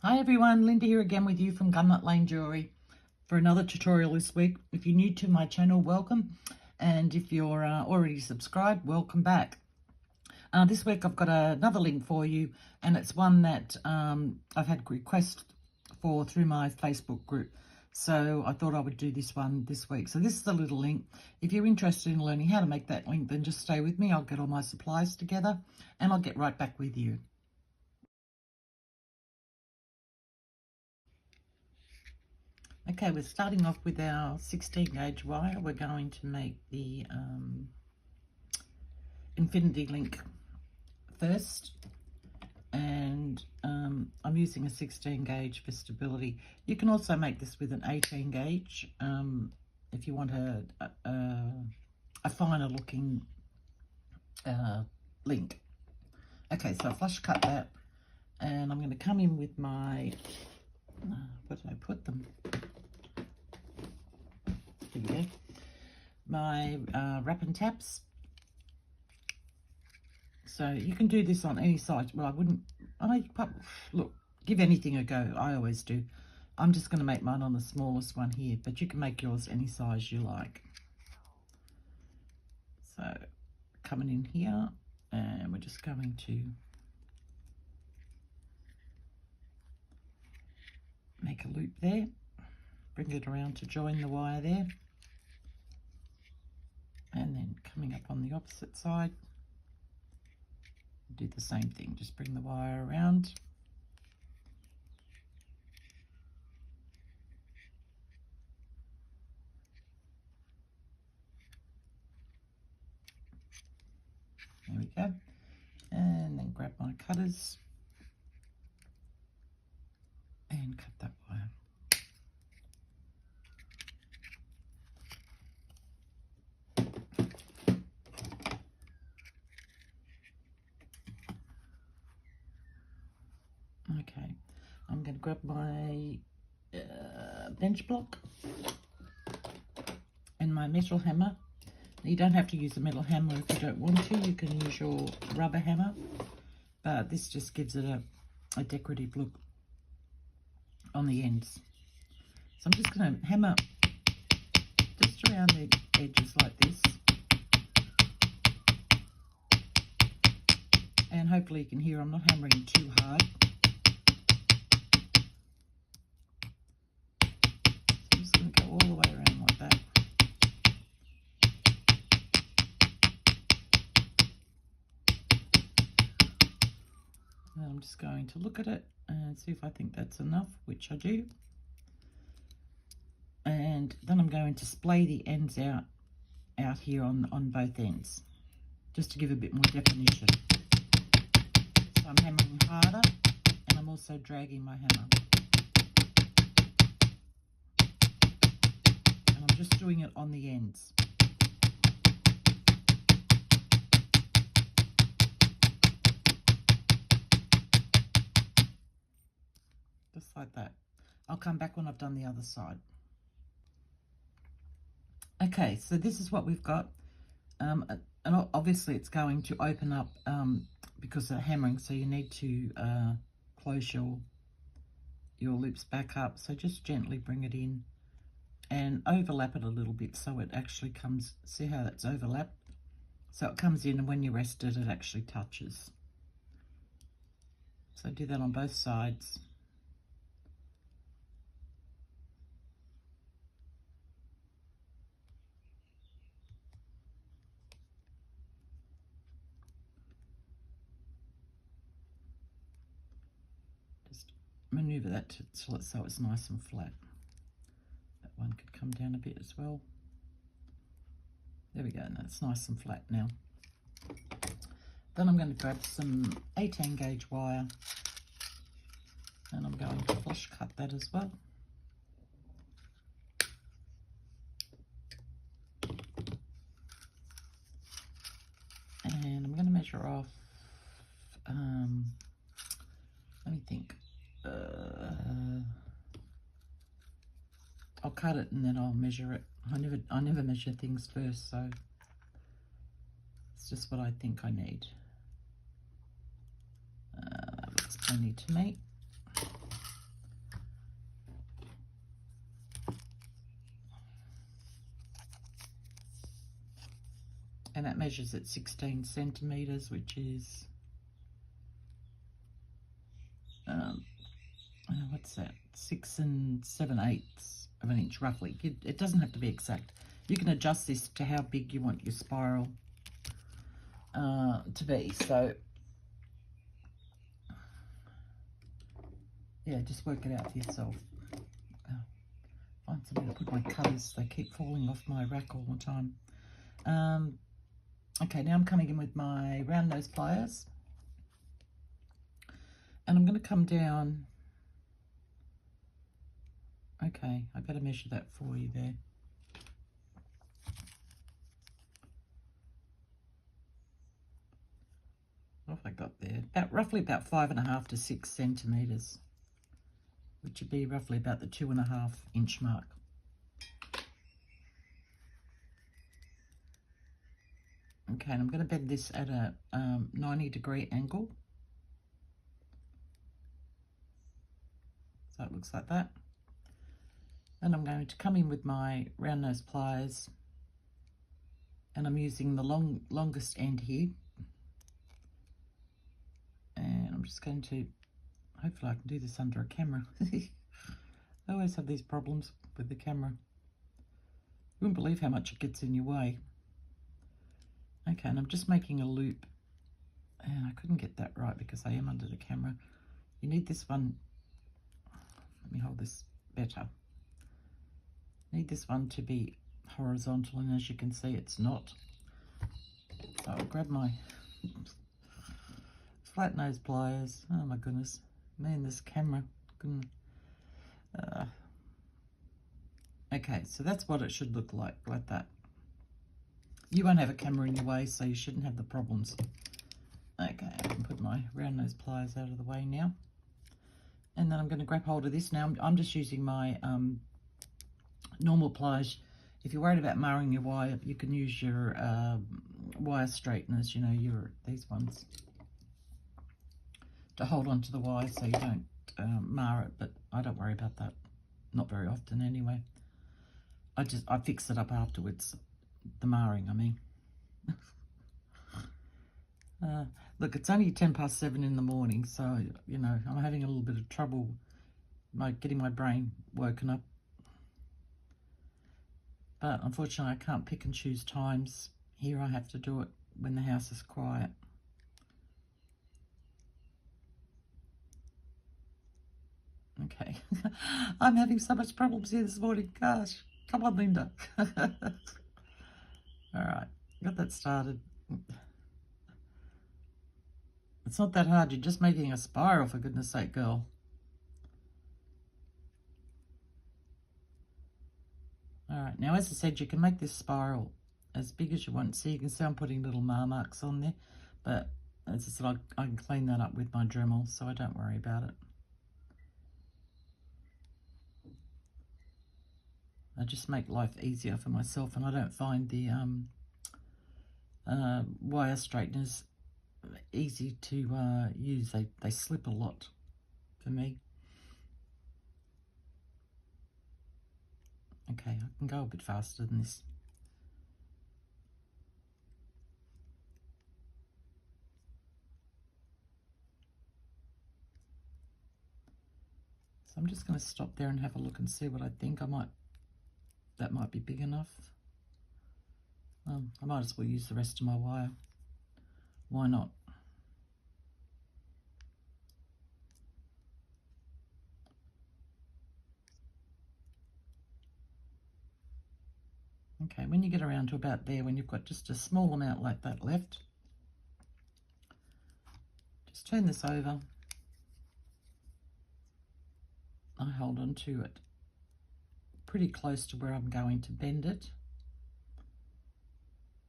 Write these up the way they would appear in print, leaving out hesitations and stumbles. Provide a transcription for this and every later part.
Hi everyone, Linda here again with you from Gunnut Lane Jewellery for another tutorial this week. If you're new to my channel, welcome, and if you're already subscribed, welcome back. This week I've got another link for you, and it's one that I've had requests for through my Facebook group. So I thought I would do this one this week. So this is a little link. If you're interested in learning how to make that link, then just stay with me. I'll get all my supplies together and I'll get right back with you. Okay, we're starting off with our 16 gauge wire. We're going to make the infinity link first, and I'm using a 16 gauge for stability. You can also make this with an 18 gauge if you want a finer looking link. Okay, so I flush cut that, and I'm going to come in with my, where did I put them? Here we go. My wrap and taps. So you can do this on any size. Well, I wouldn't, look, give anything a go. I always do. I'm just going to make mine on the smallest one here, but you can make yours any size you like. So coming in here, and we're just going to make a loop there. Bring it around to join the wire there. And then coming up on the opposite side, do the same thing, just bring the wire around. There we go. And then grab my cutters and cut that wire. Okay, I'm going to grab my bench block and my metal hammer. You don't have to use a metal hammer if you don't want to. You can use your rubber hammer, but this just gives it a decorative look on the ends. So I'm just going to hammer just around the edges like this, and hopefully you can hear I'm not hammering too hard. I'm just going to go all the way around like that. And I'm just going to look at it and see if I think that's enough, which I do. And then I'm going to splay the ends out here on both ends, just to give a bit more definition. So I'm hammering harder, and I'm also dragging my hammer. And I'm just doing it on the ends. Just like that. I'll come back when I've done the other side. Okay, so this is what we've got. And obviously it's going to open up because of hammering, so you need to close your loops back up. So just gently bring it in and overlap it a little bit so it actually comes, see how that's overlapped? So it comes in, and when you rest it, it actually touches. So do that on both sides. Just maneuver that so it's nice and flat. That one could come down a bit as well. There we go, and that's nice and flat now. Then I'm going to grab some 18 gauge wire, and I'm going to flush cut that as well. And I'm going to measure off, let me think, I'll cut it and then I'll measure it. I never measure things first, so it's just what I think I need. That looks plenty to me. measures at 16 centimetres, which is, what's that, 6 7/8 of an inch roughly. It doesn't have to be exact. You can adjust this to how big you want your spiral to be. So yeah, just work it out for yourself. Find somewhere to put my cutters. They keep falling off my rack all the time. Okay, now I'm coming in with my round nose pliers, and I'm going to come down. Okay, I better measure that for you there. What have I got there? Roughly about 5.5 to 6 centimetres, which would be roughly about the 2.5 inch mark. Okay, and I'm going to bend this at a 90-degree angle. So it looks like that. And I'm going to come in with my round nose pliers, and I'm using the longest end here. And I'm just going to, hopefully I can do this under a camera. I always have these problems with the camera. You wouldn't believe how much it gets in your way. Okay, and I'm just making a loop, and I couldn't get that right because I am under the camera. You need this one, let me hold this better. Need this one to be horizontal, and as you can see, it's not. So I'll grab my flat nose pliers. Oh my goodness, man, this camera. Okay, so that's what it should look like that. You won't have a camera in your way, so you shouldn't have the problems. Okay, I can put my round nose pliers out of the way now. And then I'm going to grab hold of this. Now I'm just using my normal pliers. If you're worried about marring your wire, you can use your wire straighteners, you know, these ones, to hold onto the wire so you don't mar it, but I don't worry about that. Not very often anyway. I fix it up afterwards. The marring, I mean. Look, it's only 7:10 in the morning, so, you know, I'm having a little bit of trouble getting my brain woken up. But unfortunately, I can't pick and choose times. Here I have to do it when the house is quiet. Okay. I'm having so much problems here this morning. Gosh. Come on, Linda. All right. Got that started. It's not that hard. You're just making a spiral, for goodness sake, girl. All right. Now, as I said, you can make this spiral as big as you want. So you can see I'm putting little marks on there. But as I said, I can clean that up with my Dremel, so I don't worry about it. I just make life easier for myself, and I don't find the wire straighteners easy to use. They slip a lot for me. Okay, I can go a bit faster than this. So I'm just going to stop there and have a look and see what I think. That might be big enough. I might as well use the rest of my wire. Why not? Okay, when you get around to about there, when you've got just a small amount like that left, just turn this over. I hold on to it pretty close to where I'm going to bend it,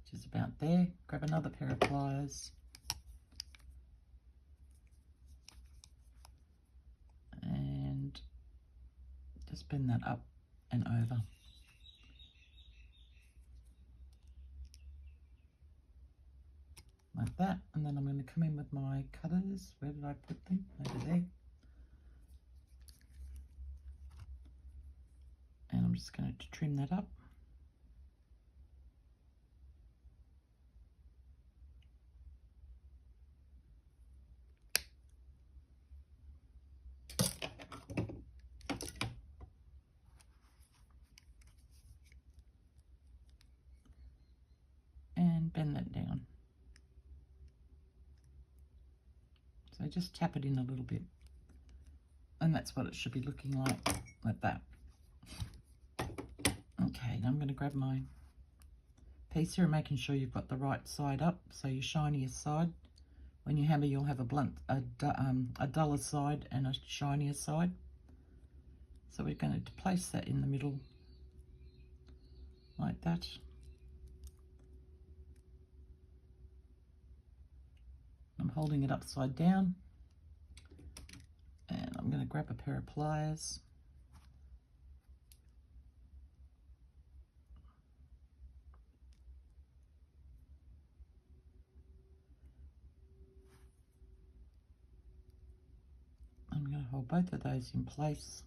which is about there. Grab another pair of pliers and just bend that up and over. Like that, and then I'm going to come in with my cutters. Where did I put them? Over there. And I'm just going to trim that up. So just tap it in a little bit. And that's what it should be looking like that. Okay, now I'm going to grab my piece here and making sure you've got the right side up. So your shiniest side. When you hammer, you'll have a duller side and a shinier side. So we're going to place that in the middle like that. I'm holding it upside down. And I'm going to grab a pair of pliers. I'm going to hold both of those in place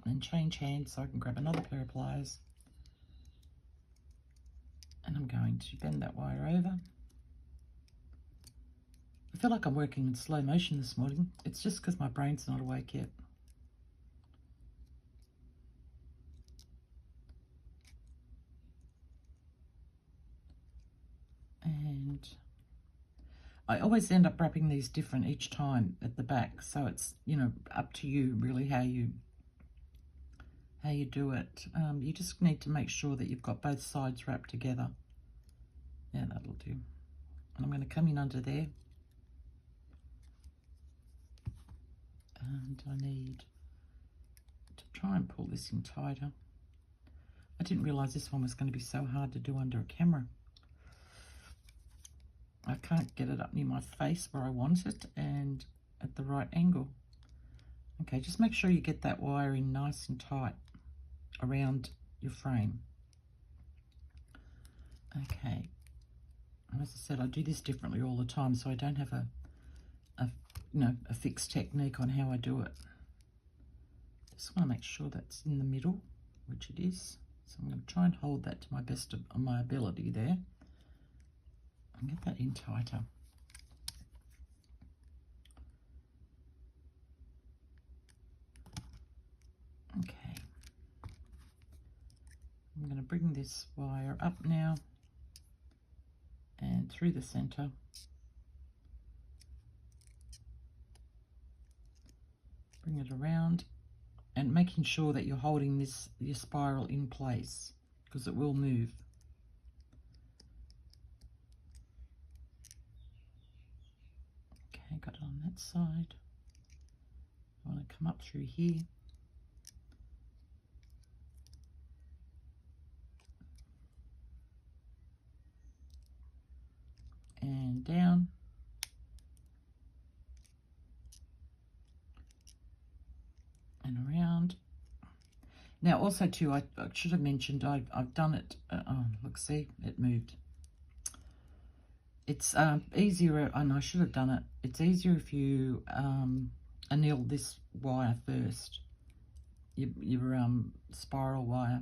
and change hands so I can grab another pair of pliers. And I'm going to bend that wire over. I feel like I'm working in slow motion this morning. It's just because my brain's not awake yet. And I always end up wrapping these different each time at the back. So it's, you know, up to you really how you do it. You just need to make sure that you've got both sides wrapped together. Yeah, that'll do. And I'm going to come in under there. And I need to try and pull this in tighter. I didn't realise this one was going to be so hard to do under a camera. I can't get it up near my face where I want it and at the right angle. Okay, just make sure you get that wire in nice and tight around your frame. Okay, and as I said, I do this differently all the time, so I don't have a fixed technique on how I do it. Just want to make sure that's in the middle, which it is. So I'm going to try and hold that to my best of my ability there. And get that in tighter. Okay. I'm going to bring this wire up now and through the center. Bring it around and making sure that you're holding your spiral in place because it will move. Okay, got it on that side. I want to come up through here. And down. And around. Now also too, I should have mentioned I've done it, oh look, see, it moved. It's easier, and I should have done it, it's easier if you anneal this wire first, your spiral wire.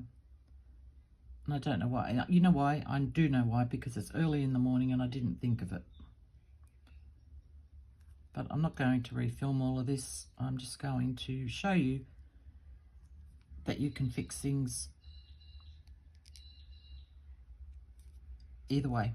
And I don't know why, you know why, I do know why, because it's early in the morning and I didn't think of it. But I'm not going to refilm all of this, I'm just going to show you that you can fix things either way.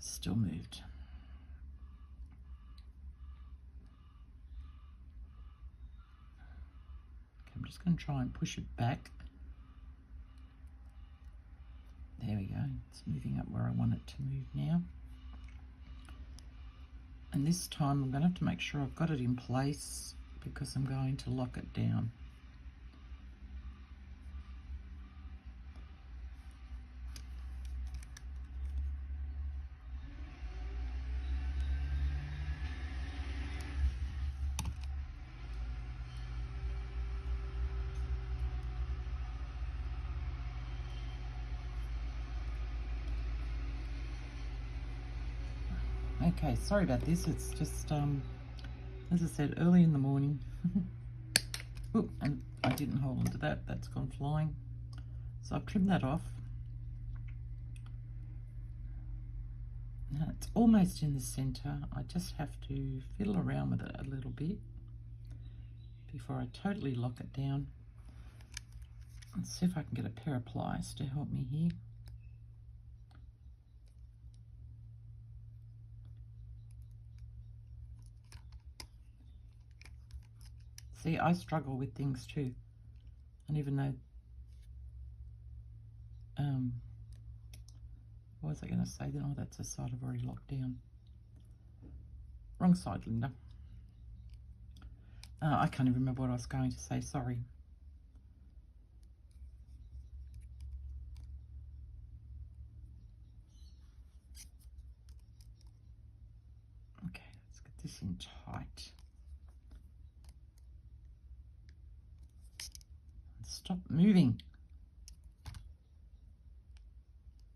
Still moved. Okay, I'm just going to try and push it back. There we go. It's moving up where I want it to move now. And this time I'm going to have to make sure I've got it in place because I'm going to lock it down. Okay, sorry about this. It's just, as I said, early in the morning. Oop, and I didn't hold onto that. That's gone flying. So I've trimmed that off. Now it's almost in the center. I just have to fiddle around with it a little bit before I totally lock it down. Let's see if I can get a pair of pliers to help me here. See, I struggle with things too. And even though, what was I going to say then? Oh, that's the side I've already locked down. Wrong side, Linda. I can't even remember what I was going to say, sorry. Okay, let's get this in tight. Stop moving.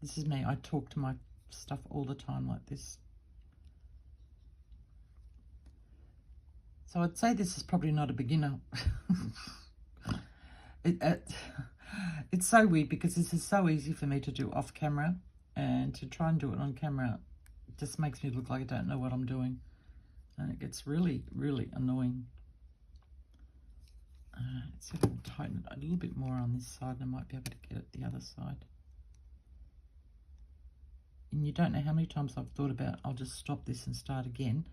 This is me. I talk to my stuff all the time like this. So I'd say this is probably not a beginner. It's so weird because this is so easy for me to do off camera, and to try and do it on camera just makes me look like I don't know what I'm doing, and it gets really, really annoying. Let's see if I can tighten it a little bit more on this side, and I might be able to get it the other side. And you don't know how many times I've thought about, I'll just stop this and start again,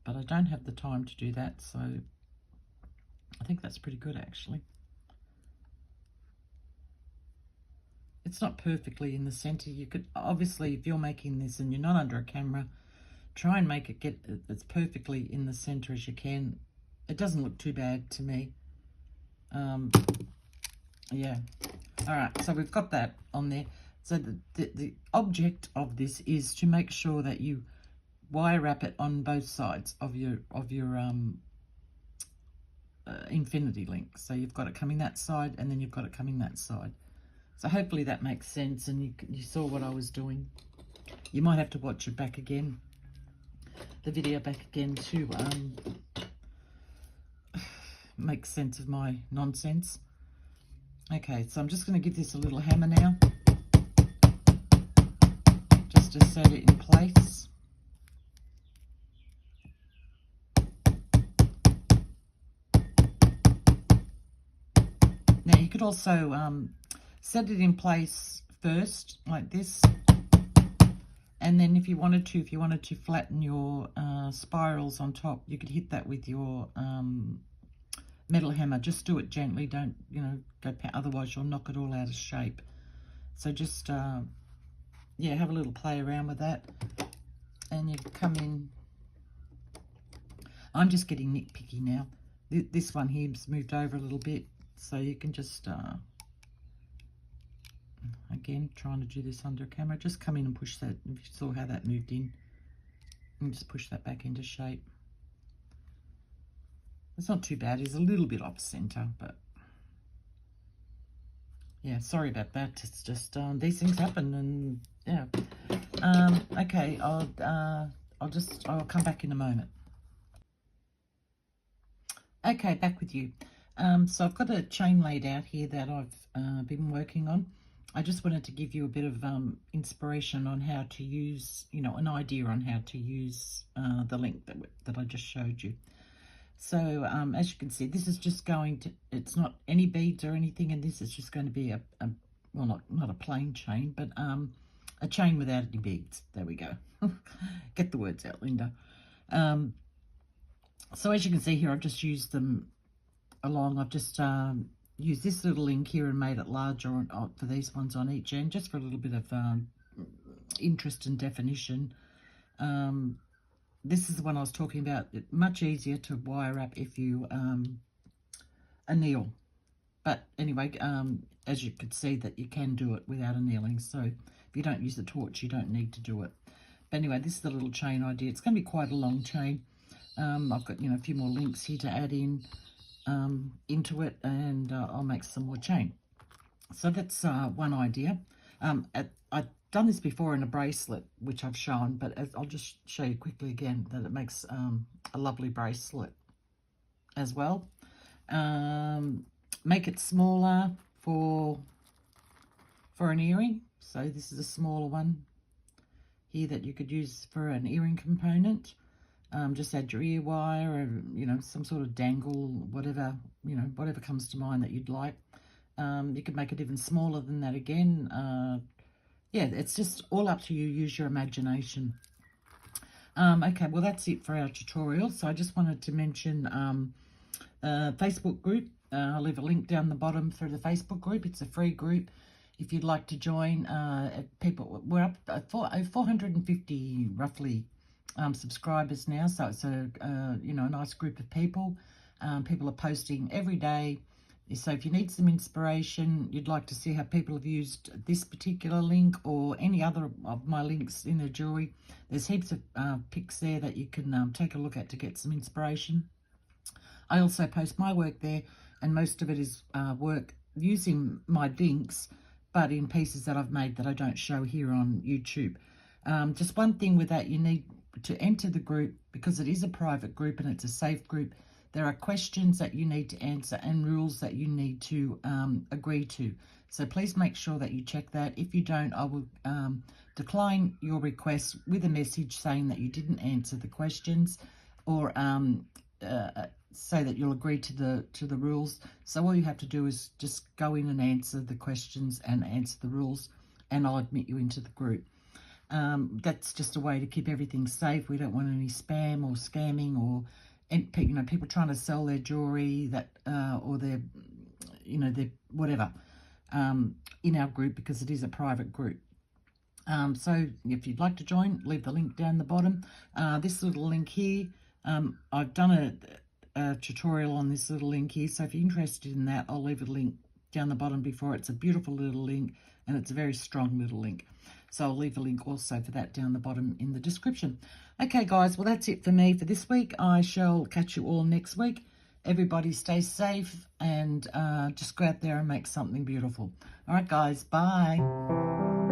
but I don't have the time to do that, so I think that's pretty good actually. It's not perfectly in the center. You could, obviously, if you're making this and you're not under a camera, try and make it get as perfectly in the center as you can. It doesn't look too bad to me. Yeah. All right, so we've got that on there. So the object of this is to make sure that you wire wrap it on both sides of your infinity link. So you've got it coming that side, and then you've got it coming that side. So hopefully that makes sense, and you saw what I was doing. You might have to watch it back again, the video back again, to make sense of my nonsense. Okay, so I'm just going to give this a little hammer now, just to set it in place. Now you could also set it in place first, like this, and then if you wanted to flatten your spirals on top, you could hit that with your metal hammer. Just do it gently, don't, go, otherwise you'll knock it all out of shape. So just, yeah, have a little play around with that, and you come in. I'm just getting nitpicky now. This one here's moved over a little bit, so you can just, again, trying to do this under camera, just come in and push that. If you saw how that moved in, and just push that back into shape. It's not too bad. It's a little bit off center, but yeah, sorry about that. It's just these things happen, and yeah. Okay, I'll come back in a moment. Okay, back with you. So I've got a chain laid out here that I've been working on. I just wanted to give you a bit of inspiration on how to use, an idea on how to use the link that I just showed you. So as you can see, this is just going to, it's not any beads or anything, and this is just going to be well, not a plain chain, but a chain without any beads. There we go. Get the words out, Linda. So as you can see here, I've just used them along. I've just used this little link here and made it larger for these ones on each end, just for a little bit of interest and definition. This is the one I was talking about. Much easier to wire wrap if you anneal. But anyway, as you could see, that you can do it without annealing. So if you don't use the torch, you don't need to do it. But anyway, this is the little chain idea. It's going to be quite a long chain. I've got, a few more links here to add in into it, and I'll make some more chain. So that's one idea. done this before in a bracelet, which I've shown, but I'll just show you quickly again that it makes a lovely bracelet as well. Make it smaller for an earring. So this is a smaller one here that you could use for an earring component. Just add your ear wire or, you know, some sort of dangle, whatever, you know, whatever comes to mind that you'd like. You could make it even smaller than that again. Yeah, it's just all up to you. Use your imagination. Okay, well, that's it for our tutorial. So I just wanted to mention Facebook group. I'll leave a link down the bottom for the Facebook group. It's a free group. If you'd like to join, we're up at 450 roughly subscribers now. So it's a you know, a nice group of people. People are posting every day. So if you need some inspiration, you'd like to see how people have used this particular link or any other of my links in the jewelry, there's heaps of pics there that you can take a look at to get some inspiration. I also post my work there, and most of it is work using my links, but in pieces that I've made that I don't show here on YouTube. Just one thing with that, you need to enter the group because it is a private group and it's a safe group. There are questions that you need to answer and rules that you need to agree to. So please make sure that you check that. If you don't, I will decline your request with a message saying that you didn't answer the questions, or say that you'll agree to the rules. So all you have to do is just go in and answer the questions and answer the rules, and I'll admit you into the group. That's just a way to keep everything safe. We don't want any spam or scamming or, you know, people trying to sell their jewelry that or their, you know, their whatever in our group, because it is a private group. So if you'd like to join, leave the link down the bottom. This little link here, I've done a tutorial on this little link here, so if you're interested in that, I'll leave a link down the bottom before. It's a beautiful little link, and it's a very strong little link. So I'll leave a link also for that down the bottom in the description. Okay, guys, well, that's it for me for this week. I shall catch you all next week. Everybody stay safe and just go out there and make something beautiful. All right, guys, bye.